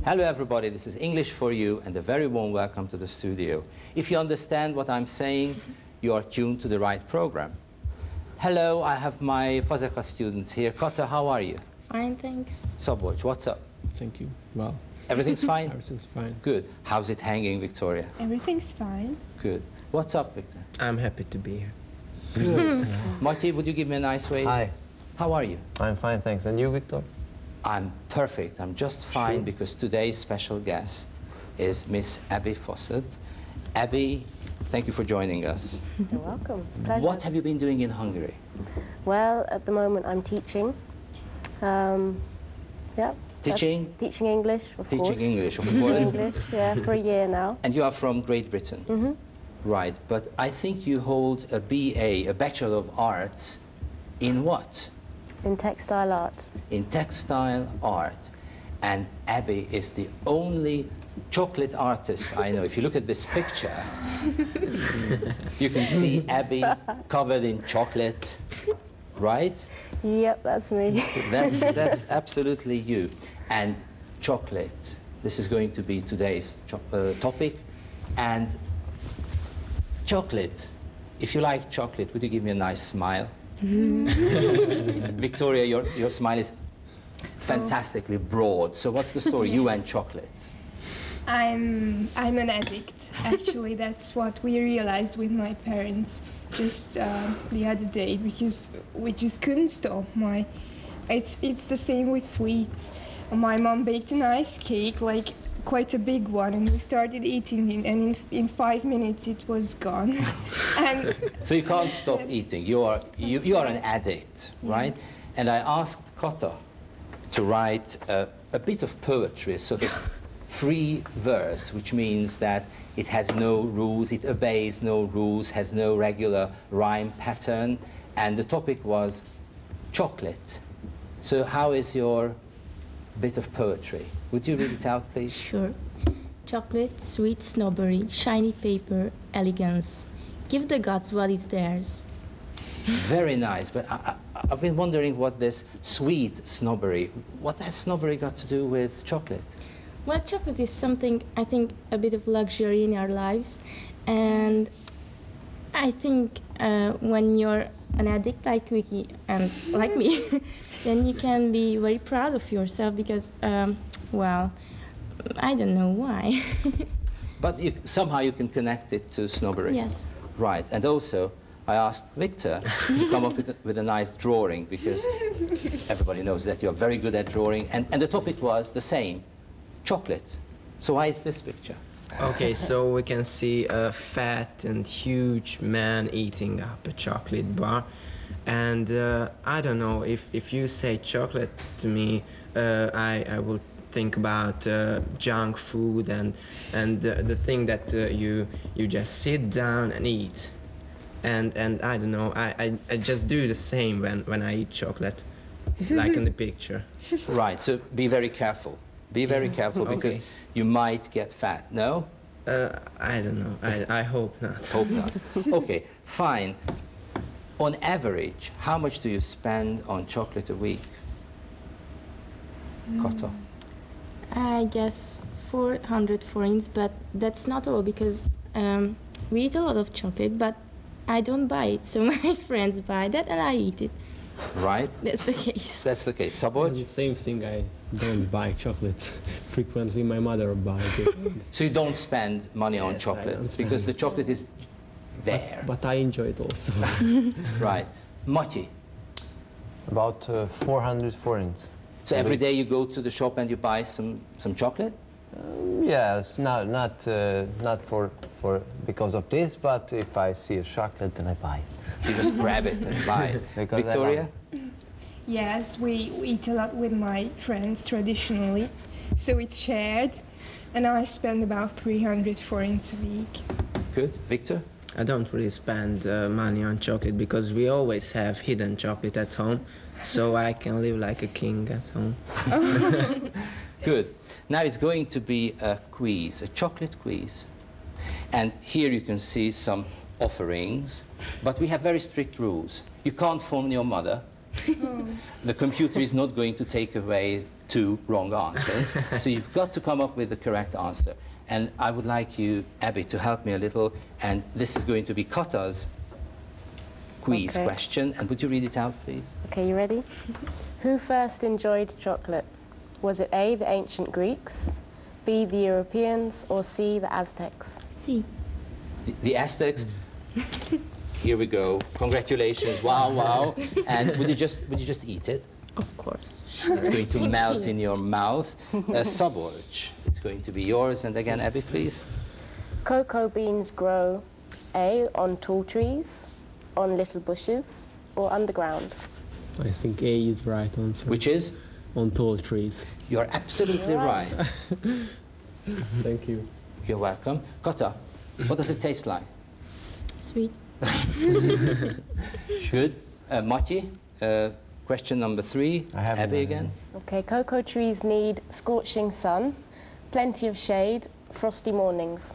Hello everybody, this is English for You and a very warm welcome to the studio. If you understand what I'm saying, you are tuned to the right program. Hello, I have my Fawcett students here. Kata, how are you? Fine, thanks. Szabolcs, what's up? Thank you. Well, everything's fine? Everything's fine. Good. How's it hanging, Victoria? Everything's fine. Good. What's up, Victor? I'm happy to be here. Good. Marty, would you give me a nice wave? Hi. How are you? I'm fine, thanks. And you, Victor? I'm perfect. I'm just fine because today's special guest is Miss Abbey Fawcett. Abbey, thank you for joining us. You're welcome. It's a pleasure. What have you been doing in Hungary? Well, at the moment I'm teaching. Yeah. Teaching? Teaching English, of course. Teaching English, of Teaching course. English, yeah, for a year now. And you are from Great Britain? Mm-hmm. Right, but I think you hold a BA, a Bachelor of Arts, in what? In textile art. In textile art. And Abbey is the only chocolate artist I know. If you look at this picture, you can see Abbey covered in chocolate, right? Yep, that's me. That's absolutely you. And chocolate. This is going to be today's topic. And chocolate. If you like chocolate, would you give me a nice smile? Victoria, your smile is fantastically broad. So what's the story? You and chocolate. I'm an addict. Actually, that's what we realized with my parents just the other day, because we just couldn't stop. It's the same with sweets. My mom baked a nice cake, like quite a big one, and we started eating it, and in 5 minutes it was gone. And so you can't stop eating. You are an addict, right? And I asked Kata to write a bit of poetry, sort of free verse, which means that it has no rules, it obeys no rules, has no regular rhyme pattern, and the topic was chocolate. So how is your bit of poetry? Would you read it out, please? Sure. Chocolate, sweet snobbery, shiny paper, elegance. Give the gods what is theirs. Very nice, but I've been wondering what this sweet snobbery, what has snobbery got to do with chocolate? Well, chocolate is something, I think, a bit of luxury in our lives. And I think when you're an addict like Vicky and like me, then you can be very proud of yourself because, well, I don't know why. But somehow you can connect it to snobbery. Yes. Right, and also I asked Victor to come up with a nice drawing, because everybody knows that you're very good at drawing, and the topic was the same, chocolate. So why is this picture? Okay, so we can see a fat and huge man eating up a chocolate bar. And I don't know, if you say chocolate to me, I will think about junk food and the thing that you just sit down and eat. And I don't know, I just do the same when I eat chocolate, like in the picture. Right, so be very careful. Be very careful, because you might get fat. No? I don't know. I hope not. Hope not. Okay, fine. On average, how much do you spend on chocolate a week? Kata? I guess 400 forints, but that's not all, because we eat a lot of chocolate, but I don't buy it, so my friends buy that and I eat it. Right? That's the case. That's the case. The Szabolcs? same thing, I don't buy chocolate. Frequently my mother buys it. So you don't spend money on Yes, I chocolate, don't spend. because the chocolate is there. But I enjoy it also. Right. Marty? About 400 forints. So every day you go to the shop and you buy some chocolate? Yes, not for because of this, but if I see a chocolate, then I buy it. You just grab it and buy it. Because I Victoria? yes, we eat a lot with my friends traditionally, so it's shared, and I spend about 300 forints a week. Good. Victor? I don't really spend money on chocolate because we always have hidden chocolate at home, so I can live like a king at home. Good. Now it's going to be a quiz, a chocolate quiz. And here you can see some offerings, but we have very strict rules. You can't phone your mother. The computer is not going to take away two wrong answers. So you've got to come up with the correct answer. And I would like you, Abbey, to help me a little. And this is going to be Kota's quiz Okay. question. And would you read it out, please? Okay, you ready? Who first enjoyed chocolate? Was it A, the ancient Greeks, B, the Europeans, or C, the Aztecs? See. The Aztecs. Here we go. Congratulations. Wow, wow. And would you just eat it? Of course. It's going to melt in your mouth. Suborge. It's going to be yours. And again, Abbey, please. Cocoa beans grow A, on tall trees, on little bushes, or underground? I think A is right answer. Which is? On tall trees. You're absolutely right. Thank you. You're welcome. Kota, what does it taste like? Sweet. Good. Mati, question number 3. I have Abbey none. again. Okay, cocoa trees need scorching sun, plenty of shade, frosty mornings.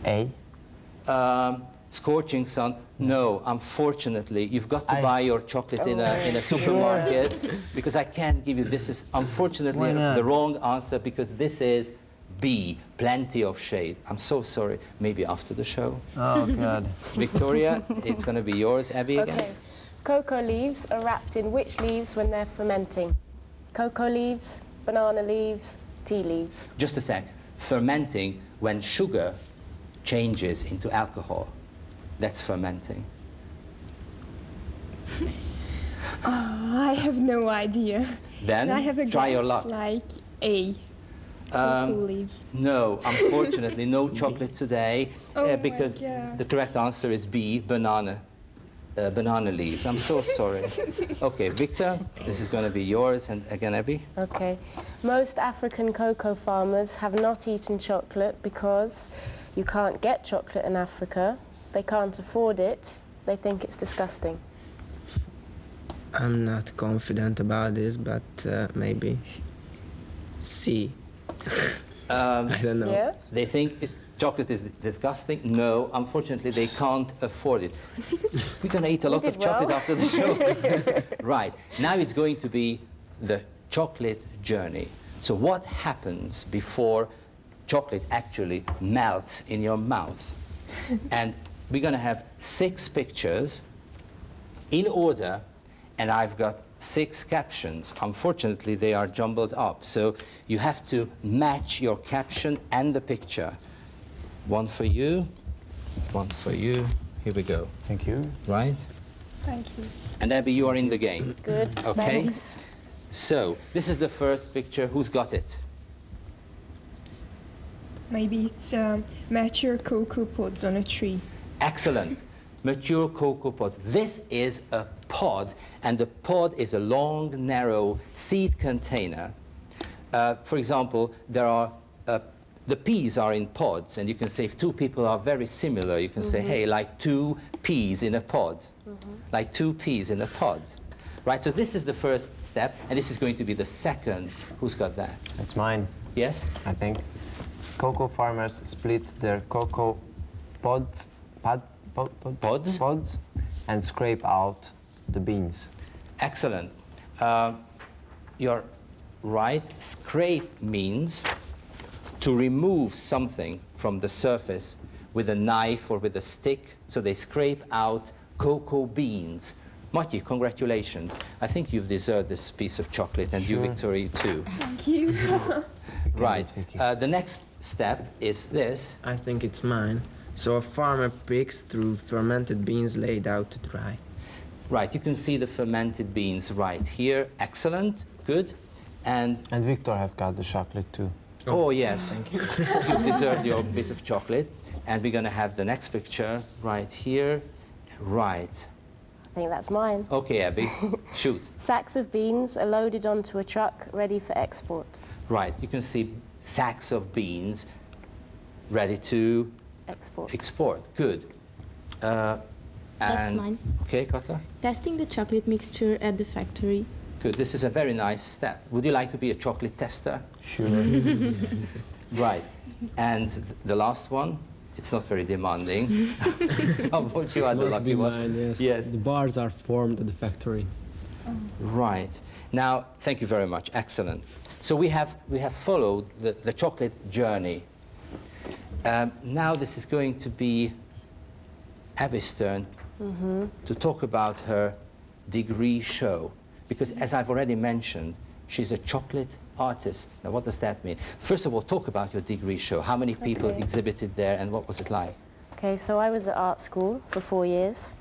A. Scorching sun. No, unfortunately, you've got to I- buy your chocolate in a supermarket because I can't give you. This is unfortunately Why not? the wrong answer because this is B, plenty of shade. I'm so sorry. Maybe after the show. Oh, God. Victoria, it's going to be yours. Abbey again. Okay, cocoa leaves are wrapped in which leaves when they're fermenting? Cocoa leaves, banana leaves, tea leaves. Just a sec. Fermenting when sugar changes into alcohol. That's fermenting. I have no idea. Then And I have a try your guess, luck. like A. Cocoa leaves. No, unfortunately, no chocolate today Oh my because God. the correct answer is B, banana leaves. I'm so sorry. Okay, Victor, this is going to be yours. And again, Abbey. Okay, most African cocoa farmers have not eaten chocolate because you can't get chocolate in Africa, they can't afford it, they think it's disgusting. I'm not confident about this, but maybe C. I don't know. Yeah? They think chocolate is disgusting. No, unfortunately, they can't afford it. We're going to eat a lot of did chocolate well. after the show. Right. Now it's going to be the chocolate journey. So what happens before chocolate actually melts in your mouth? And we're going to have 6 pictures in order, and I've got 6 captions. Unfortunately, they are jumbled up, so you have to match your caption and the picture. One for you, one for you. Here we go. Thank you. Right? Thank you. And Abbey, you are in the game. Good, Okay. thanks. So, this is the first picture. Who's got it? Maybe it's mature cocoa pods on a tree. Excellent. Mature cocoa pods. This is a pod, and the pod is a long, narrow seed container. For example, there are the peas are in pods, and you can say if 2 people are very similar, you can say, hey, like 2 peas in a pod, like 2 peas in a pod, right? So this is the first step, and this is going to be the second. Who's got that? It's mine, Yes. I think. Cocoa farmers split their cocoa pods and scrape out the beans. Excellent. You're right. Scrape means to remove something from the surface with a knife or with a stick. So they scrape out cocoa beans. Mati, congratulations. I think you've deserved this piece of chocolate, and you, Victoria, too. Thank you. Right. Vicky. The next step is this. I think it's mine. So a farmer picks through fermented beans laid out to dry. Right. You can see the fermented beans right here. Excellent. Good. And And Victor have got the chocolate too. oh, yes. You've deserved your bit of chocolate. And we're going to have the next picture right here. Right. I think that's mine. Okay, Abbey, shoot. Sacks of beans are loaded onto a truck ready for export. Right. You can see sacks of beans ready to Export. export. Good. That's And- mine. Okay, Kata? Testing the chocolate mixture at the factory. Good. This is a very nice step. Would you like to be a chocolate tester? Sure. Right. And the last one, it's not very demanding. Someone, you are the Must lucky be one. mine, yes. Yes. The bars are formed at the factory. Right. Now, thank you very much. Excellent. So we have followed the chocolate journey. Now this is going to be Abbey's turn to talk about her degree show. Because as I've already mentioned, she's a chocolate artist. Now what does that mean? First of all, talk about your degree show. How many people exhibited there and what was it like? Okay, so I was at art school for 4 years,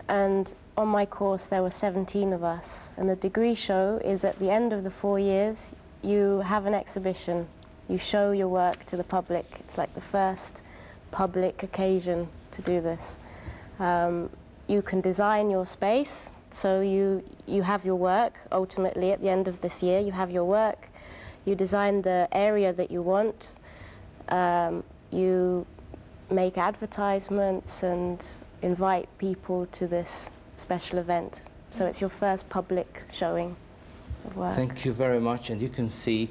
and on my course there were 17 of us, and the degree show is at the end of the 4 years. You have an exhibition, you show your work to the public. It's like the first public occasion to do this. You can design your space, so you have your work. Ultimately, at the end of this year, you have your work, you design the area that you want, you make advertisements and invite people to this special event. So it's your first public showing of work. Thank you very much. And you can see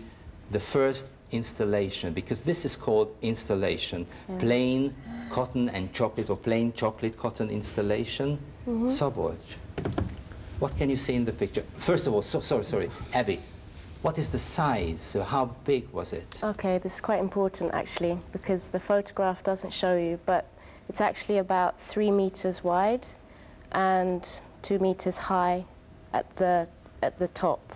the first installation, because this is called installation. Plain cotton and chocolate, or plain chocolate cotton installation. Szabolcs, what can you see in the picture? First of all, sorry, Abbey, what is the size? So how big was it? Okay, this is quite important actually, because the photograph doesn't show you, but it's actually about 3 meters wide and 2 meters high at the top.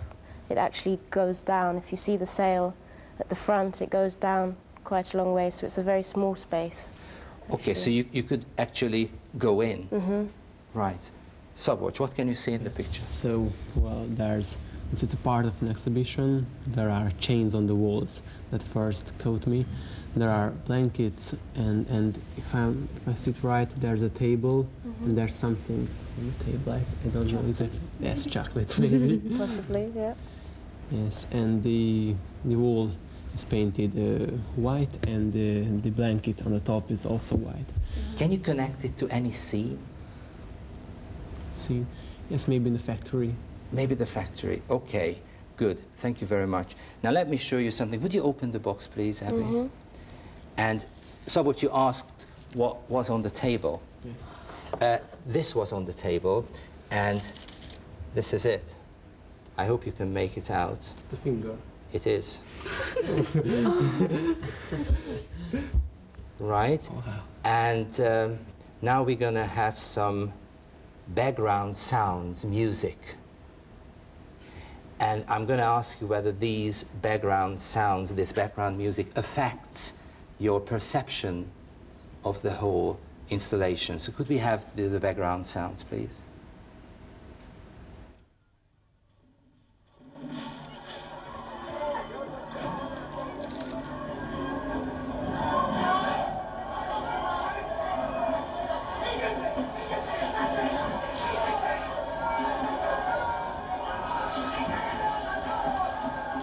It actually goes down. If you see the sail at the front, it goes down quite a long way, so it's a very small space. Okay, so you could actually go in. Right. Szabolcs, what can you see in the picture? So, well, this is a part of an exhibition. There are chains on the walls that first caught me. There are blankets, and if I sit right, there's a table, and there's something on the table. I don't know, is it? Yes, chocolate, maybe. Possibly, yeah. Yes, and the wall is painted white, and the blanket on the top is also white. Can you connect it to any scene? See, yes, maybe in the factory. Maybe the factory. Okay, good. Thank you very much. Now let me show you something. Would you open the box, please, Abbey? And Szabolcs, you asked what was on the table. Yes. This was on the table, and this is it. I hope you can make it out. It's a finger. It is. Right? Wow. And now we're going to have some background sounds, music. And I'm going to ask you whether these background sounds, this background music, affects your perception of the whole installation. So could we have the background sounds, please?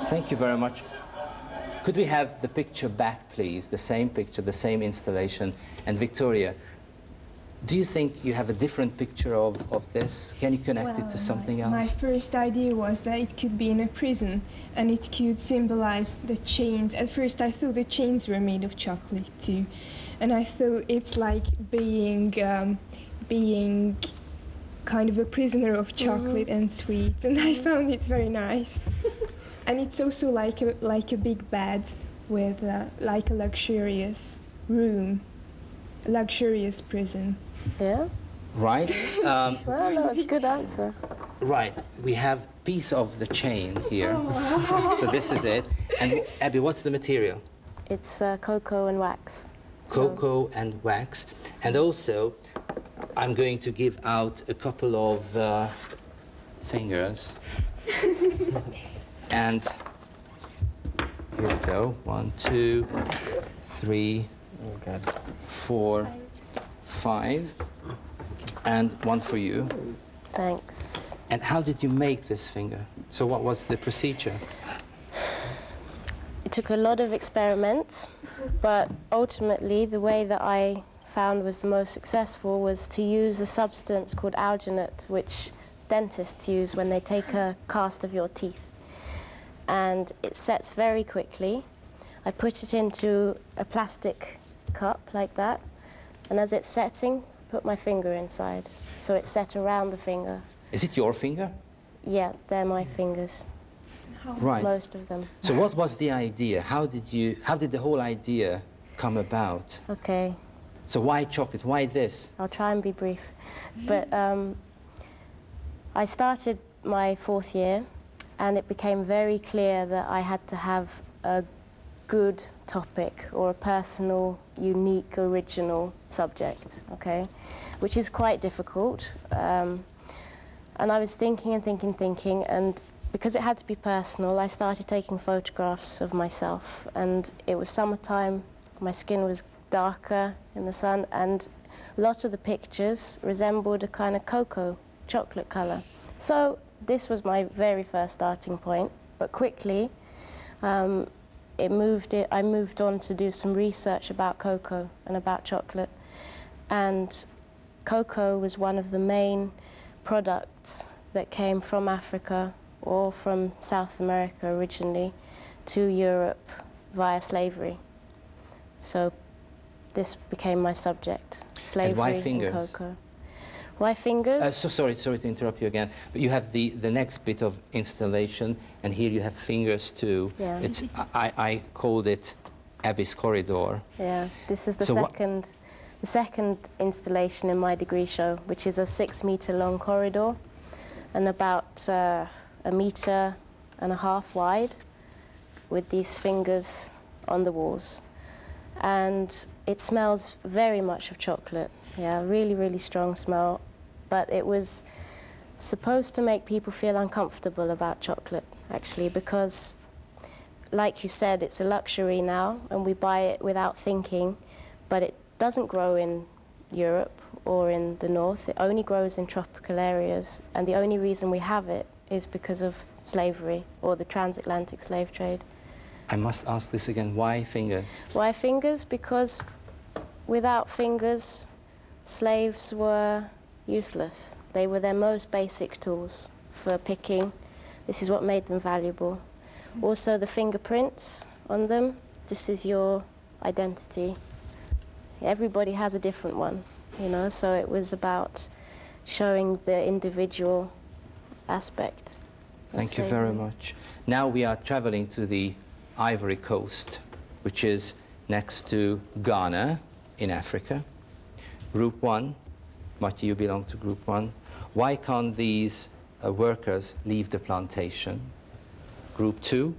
Thank you very much. Could we have the picture back, please? The same picture, the same installation. And Victoria, do you think you have a different picture of this? Can you connect it to something else? My first idea was that it could be in a prison and it could symbolize the chains. At first I thought the chains were made of chocolate too. And I thought it's like being kind of a prisoner of chocolate and sweets. And I found it very nice. And it's also like a big bed with like a luxurious room, a luxurious prison. Yeah? Right. Well, that was a good answer. Right. We have piece of the chain here. So this is it. And Abbey, what's the material? It's cocoa and wax. Cocoa and wax. And also, I'm going to give out a couple of fingers. And here we go. 1, 2, 3, 4, 5. And one for you. Thanks. And how did you make this finger? So what was the procedure? It took a lot of experiments, but ultimately the way that I found was the most successful was to use a substance called alginate, which dentists use when they take a cast of your teeth. And it sets very quickly. I put it into a plastic cup like that, and as it's setting, put my finger inside. So it's set around the finger. Is it your finger? Yeah, they're my fingers, Right. most of them. So what was the idea? How did the whole idea come about? Okay, So why chocolate? Why this? I'll try and be brief. But I started my 4th year, and it became very clear that I had to have a good topic or a personal, unique, original subject, okay? Which is quite difficult. And I was thinking and thinking, and because it had to be personal, I started taking photographs of myself. And it was summertime, my skin was darker in the sun, and a lot of the pictures resembled a kind of cocoa, chocolate colour. So this was my very first starting point, but quickly I moved on to do some research about cocoa and about chocolate. And cocoa was one of the main products that came from Africa or from South America originally to Europe via slavery. So this became my subject, slavery And why fingers? and cocoa. Why fingers? So sorry to interrupt you again, but you have the next bit of installation, and here you have fingers too. Yeah. It's I called it Abbey's corridor. Yeah, this is the So second installation in my degree show, which is a 6-meter long corridor and about 1.5 meters wide, with these fingers on the walls. And it smells very much of chocolate. Yeah, really, really strong smell. But it was supposed to make people feel uncomfortable about chocolate, actually, because, like you said, it's a luxury now, and we buy it without thinking, but it doesn't grow in Europe or in the north. It only grows in tropical areas, and the only reason we have it is because of slavery or the transatlantic slave trade. I must ask this again, why fingers? Why fingers? Because without fingers, slaves were useless. They were their most basic tools for picking. This is what made them valuable. Also, the fingerprints on them, this is your identity. Everybody has a different one, you know, so it was about showing the individual aspect. Thank you very much. Now we are traveling to the Ivory Coast, which is next to Ghana in Africa. Group 1, Mati, you belong to Group 1. Why can't these workers leave the plantation? Group 2,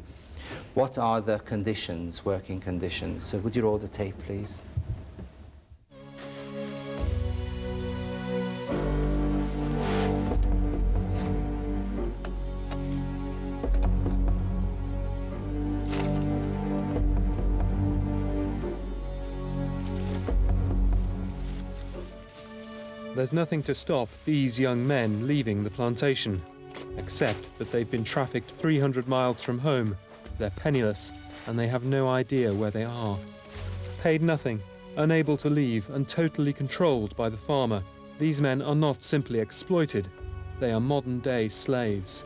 what are the conditions, working conditions? So would you roll the tape, please? There's nothing to stop these young men leaving the plantation, except that they've been trafficked 300 miles from home, they're penniless, and they have no idea where they are. Paid nothing, unable to leave, and totally controlled by the farmer, these men are not simply exploited, they are modern-day slaves.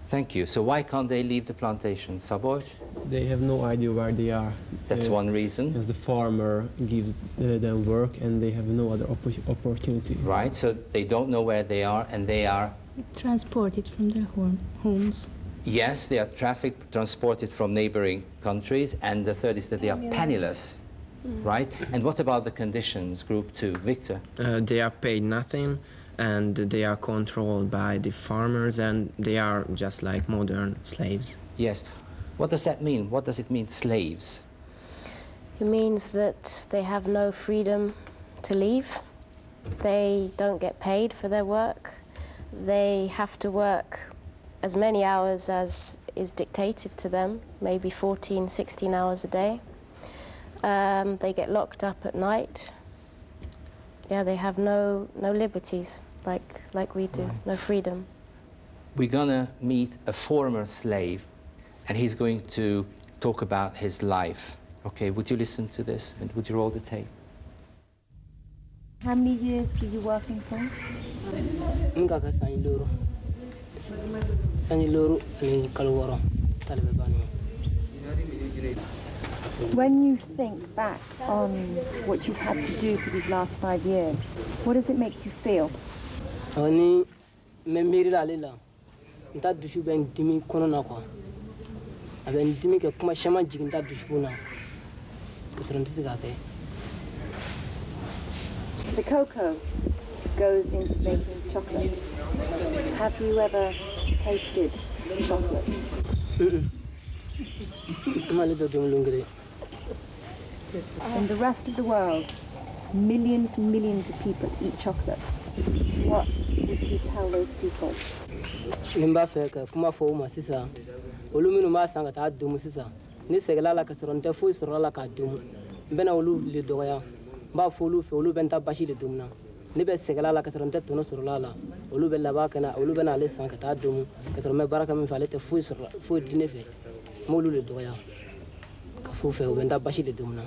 Thank you. So why can't they leave the plantation? Saboj? They have no idea where they are. That's one reason. As the farmer gives them work, and they have no other opportunity. Right, so they don't know where they are, and they are... Transported from their homes. Yes, they are trafficked, transported from neighboring countries, and the third is that they are penniless, right? And what about the conditions, Group 2? Victor? They are paid nothing, and they are controlled by the farmers, and they are just like modern slaves. Yes. What does that mean? What does it mean, slaves? It means that they have no freedom to leave. They don't get paid for their work. They have to work as many hours as is dictated to them, maybe 14, 16 hours a day. They get locked up at night. Yeah, they have no liberties like we do, no freedom. We're gonna meet a former slave, and he's going to talk about his life. Okay, would you listen to this, and would you roll the tape? How many years were you working for? When you think back on what you've had to do for these last 5 years, what does it make you feel? Oni memiri la lela. Nta dushu ben dimi kono na kwa. Aben dimi ke kuma shama jigin ta dushu na. Kisran tisiga ke. The cocoa goes into making chocolate. Have you ever tasted chocolate? Mali do dum lungre. In the rest of the world, millions and millions of people eat chocolate. What would you tell those people? Nimba fe ka kuma fo ma sisa. Oluminu ma sanga ta dum sisa. Ni segala la kasron te fu sura la ka dum. Bena olu le doya. Ba fo olu fe olu benta bashi le dum na. Ni be segala la kasron te tono sura la. Olu be la ba kana olu bena le sanga ta dum. Kasron me baraka min fale te fu sura fu dine fe. Mo olu le doya. Ka fu fe o benta bashi le dum na.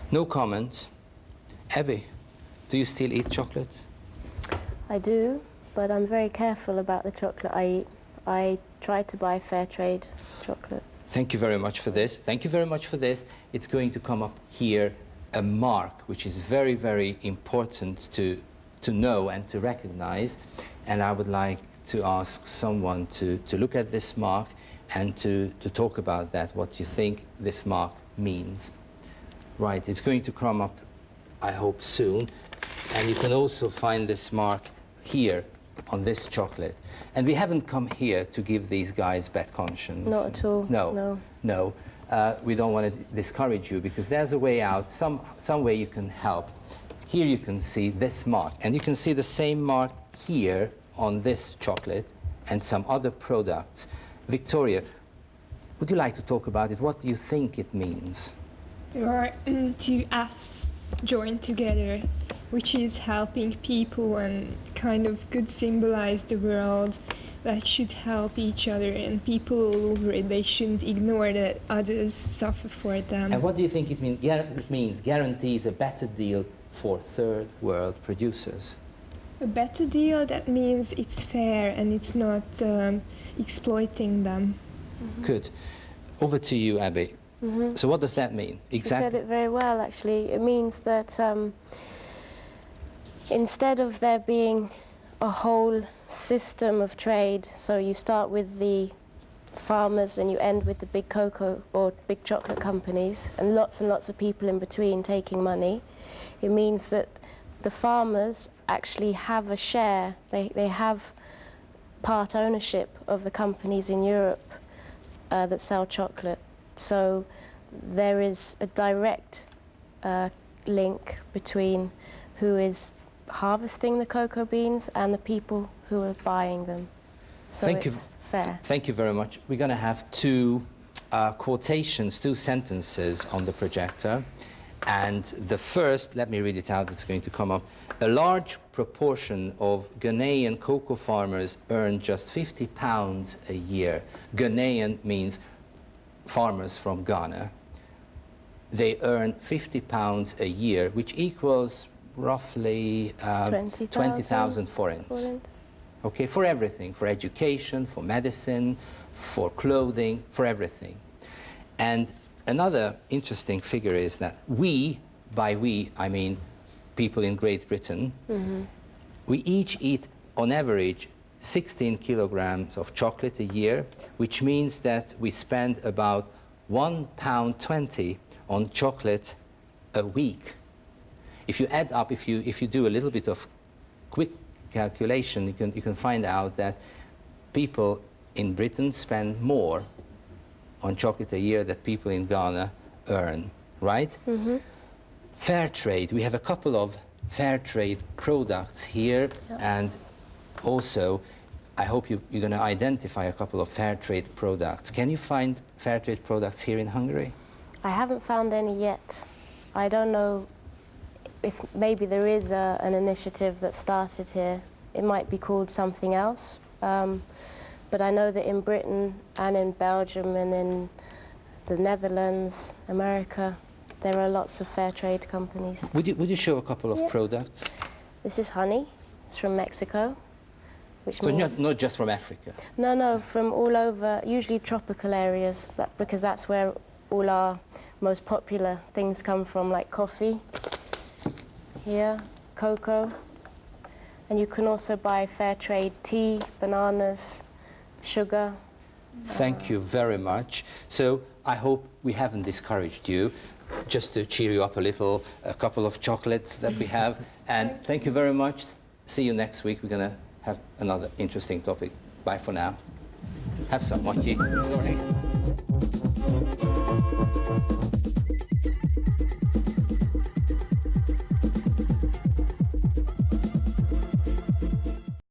No comment. Abbey, do you still eat chocolate? I do, but I'm very careful about the chocolate I eat. I try to buy fair trade chocolate. Thank you very much for this. Thank you very much for this. It's going to come up here, a mark, which is very, very important to know and to recognize. And I would like to ask someone to look at this mark and to talk about that, what you think this mark means. Right, it's going to come up, I hope, soon. And you can also find this mark here on this chocolate. And we haven't come here to give these guys bad conscience. Not at all. No. We don't want to discourage you because there's a way out, some way you can help. Here you can see this mark, and you can see the same mark here on this chocolate and some other products. Victoria, would you like to talk about it? What do you think it means? There are two F's joined together, which is helping people and kind of could symbolize the world that should help each other, and people all over it, they shouldn't ignore that others suffer for them. And what do you think it means? It means guarantees a better deal for third world producers. A better deal, that means it's fair and it's not exploiting them. Good. Over to you, Abbey. So what does that mean? Exactly. She said it very well, actually. It means that instead of there being a whole system of trade, so you start with the farmers and you end with the big cocoa or big chocolate companies and lots of people in between taking money, it means that the farmers actually have a share, they have part ownership of the companies in Europe that sell chocolate. So there is a direct link between who is harvesting the cocoa beans and the people who are buying them. So it's fair. Thank you very much. We're going to have two quotations, two sentences on the projector. And the first, let me read it out, it's going to come up. A large proportion of Ghanaian cocoa farmers earn just £50 a year. Ghanaian means farmers from Ghana. They earn £50 a year, which equals roughly 20,000 forints. Okay, for everything, for education, for medicine, for clothing, for everything. And another interesting figure is that we, by we, I mean people in Great Britain, we each eat, on average, 16 kilograms of chocolate a year, which means that we spend about £1.20 on chocolate a week. If you add up, if you do a little bit of quick calculation, you can find out that people in Britain spend more on chocolate a year that people in Ghana earn, right? Fair trade. We have a couple of fair trade products here, and also I hope you're going to identify a couple of fair trade products. Can you find fair trade products here in Hungary? I haven't found any yet. I don't know if maybe there is an initiative that started here. It might be called something else. But I know that in Britain and in Belgium and in the Netherlands, America, there are lots of fair trade companies. Would you show a couple of products? This is honey. It's from Mexico, which so means... not just from Africa? No, from all over, usually tropical areas, because that's where all our most popular things come from, like coffee. here, cocoa. And you can also buy fair trade tea, bananas, sugar. Thank you very much. So I hope we haven't discouraged you. Just to cheer you up a little, a couple of chocolates that we have. And thank you very much. See you next week. We're going to have another interesting topic. Bye for now. Have some mochi. Sorry.